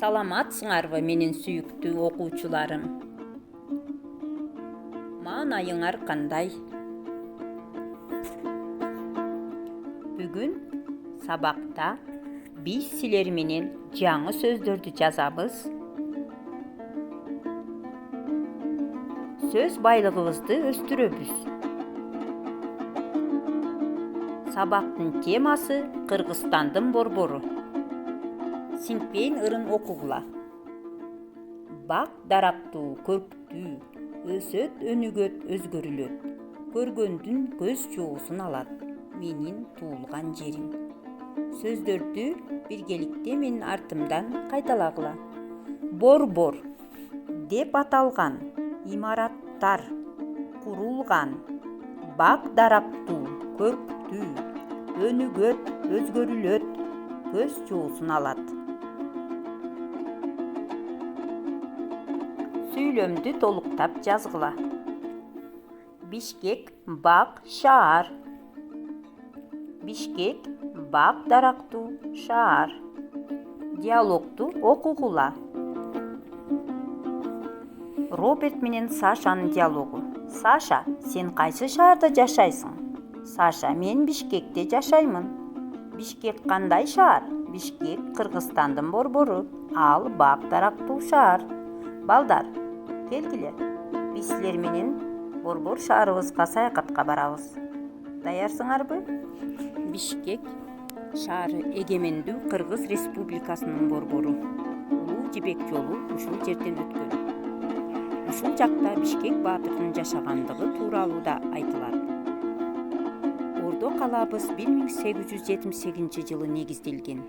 Саламатсыңарбы менин сүйүктүү окуучуларым? Маанайыңар кандай? Бүгүн сабакта биз силер менен жаңы сөздөрдү жазабыз. Сөз байлыгыбызды өстүрөбүз. Сабактын темасы Кыргызстандын борбору. Сиңпейин ырын окугула. Бак дарактуу көктүү, өсөт өнүгөт өзгөрүлөт. Көргөндүн көз жоосун алат, менин туулган жерим. Сөздөрдү биргеликте менин артымдан кайталагыла. Борбор деп аталган имараттар курулган. Бак дарактуу көктүү, өнүгөт өзгөрүлөт, көз жоосун алат. Сүйлөмдү толуктап жазгыла. Бишкек бак шаар. Бишкек бак дарактуу шаар. Диалогту окугула. Роберт менен Сашанын диалогу. Саша, сен кайсы шаарда жашайсың? Саша, мен Бишкекте жашаймын. Бишкек кандай шаар? Бишкек Кыргызстандын борбору. Ал бак дарактуу шаар. Балдар, келгиле. Биз силер менен борбор шаарыбызга саякатка барабыз. Даярсыңарбы? Бишкек шаары эгемендүү Кыргыз Республикасынын борбору. Улуу Жибек жолу ушул жерден өткөн. Ушул жакта Бишкек баатырдын жашагандыгы тууралуу да айтылат. Ордо калаабыз 1878 жылы негизделген.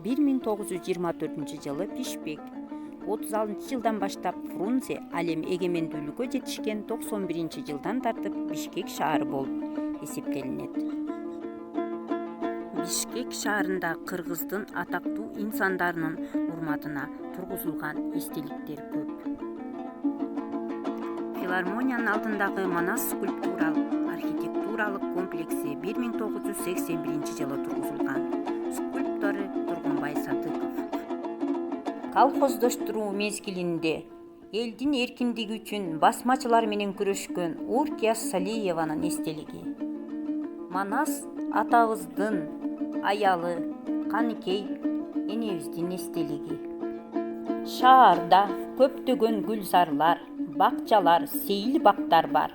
1924 жылы Пишпек, 36 жылдан баштап Фрунзе, ал эми эгемендүүлүккө жетишкен 91 жылдан тартып Бишкек шаары болуп эсептелинет. Бишкек шаарында Кыргыздын атактуу инсандарынын урматына тургузулган эстеликтер көп. Филармониянын алдындагы Манас скульптуралык архитектуралык комплекси 1981 жылы тургузулган. Скульптору Тургунбай Садыков. Колхоздоштуруу мезгилинде элдин эркиндиги үчүн басмачылар менен күрөшкөн Уркия Салиеванын эстелиги. Манас атабыздын аялы Каныкей энебиздин эстелиги. Шаарда көптөгөн гүлзарлар, бакчалар, сейил бактар бар.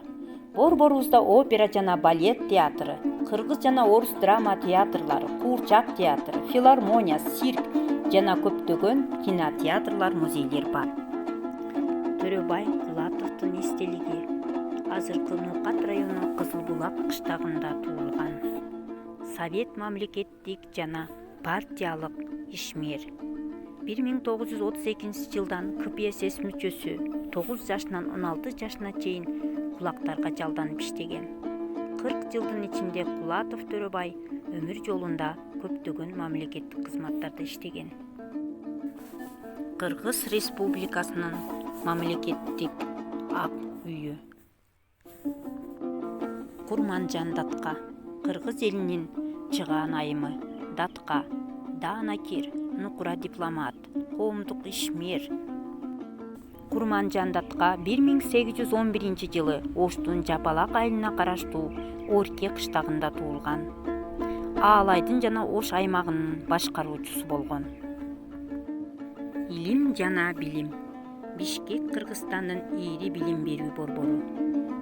Борборубузда опера жана балет театры, кыргыз жана орус драма театрлары, куурчак театры, филармония, цирк жана көптөгөн кинотеатрлар, музейлер бар. Төрөбай Кулатовдун эстелиги азыркы Нукат районунун Кызыл Булак кыштагында туулган. Совет мамлекеттик жана партиялык ишмер. 1932 жылдан КПСС мүчөсү, 9 жашынан 16 жашына чейин кулактарга жалданып иштеген. 40 жылдын ичинде Кулатов Төрөбай өмүр жолунда көптөгөн мамлекеттик кызматтарда иштеген. Кыргыз Республикасынын мамлекеттик ак үйү. Курманжан Датка, кыргыз элинин чыгаан айымы. Датка, Даанакер, Нукура дипломат, коомдук ишмер. Курманжан Датка 1811 жылы Оштун Жапалак айылына караштуу Орке кыштагында туулган. Аалайдын жана Ош аймагынын башкаруучусу болгон. Илим жана билим. Бишкек Кыргызстандын ири билим берүү борбору.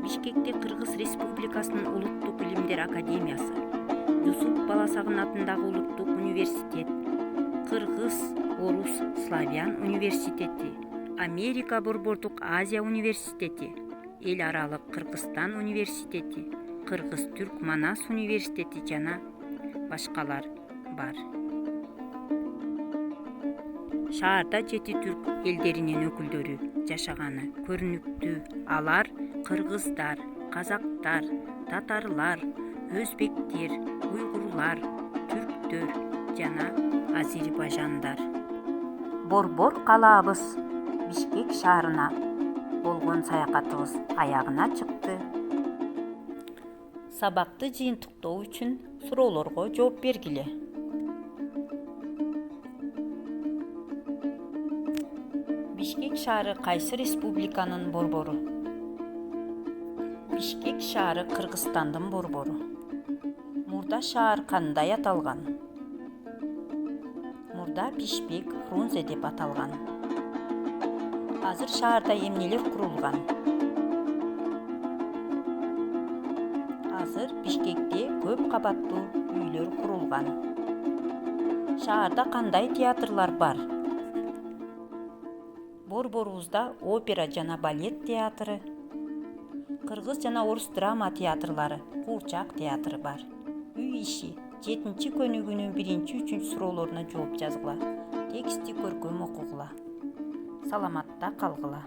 Бишкекте Кыргыз Республикасынын Улуттук илимдер академиясы, Юсуп Баласагын атындагы Улуттук университет, Кыргыз, Орус, Славян университети, Америка Борбордук Азия университети, Эл аралык Кыргызстан университети, Кыргыз-Түрк Манас университети жана башкалар бар. Шаарда 7 түрк элдеринин өкүлдөрү жашаганы көрүнүктүү. Алар кыргыздар, казактар, татарлар, өзбектер, уйгурлар, түрктөр жана азербайжандар. Борбор калаабыз Бишкек шаарына болгон саякатыбыз аягына чыкты. Сабакты жыйынтыктоо үчүн суроолорго жооп бергиле. шаары кайсы республиканын борбору? Бишкек шаары Кыргызстандын борбору. Мурда шаар кандай аталган? Мурда Бишкек Фрунзе деп аталган. Азыр шаарда эмнелер курулган? Азыр Бишкекте көп кабаттуу үйлөр курулган. Шаарда кандай театрлар бар? Борборубузда опера жана балет театры, кыргыз жана орус драма театрлары, Куурчак театры бар. Үй иши 7 көнүгүнүн 1-3 суроолоруна жооп жазгыла. Тексти көркөм окугула. Саламатта калгыла.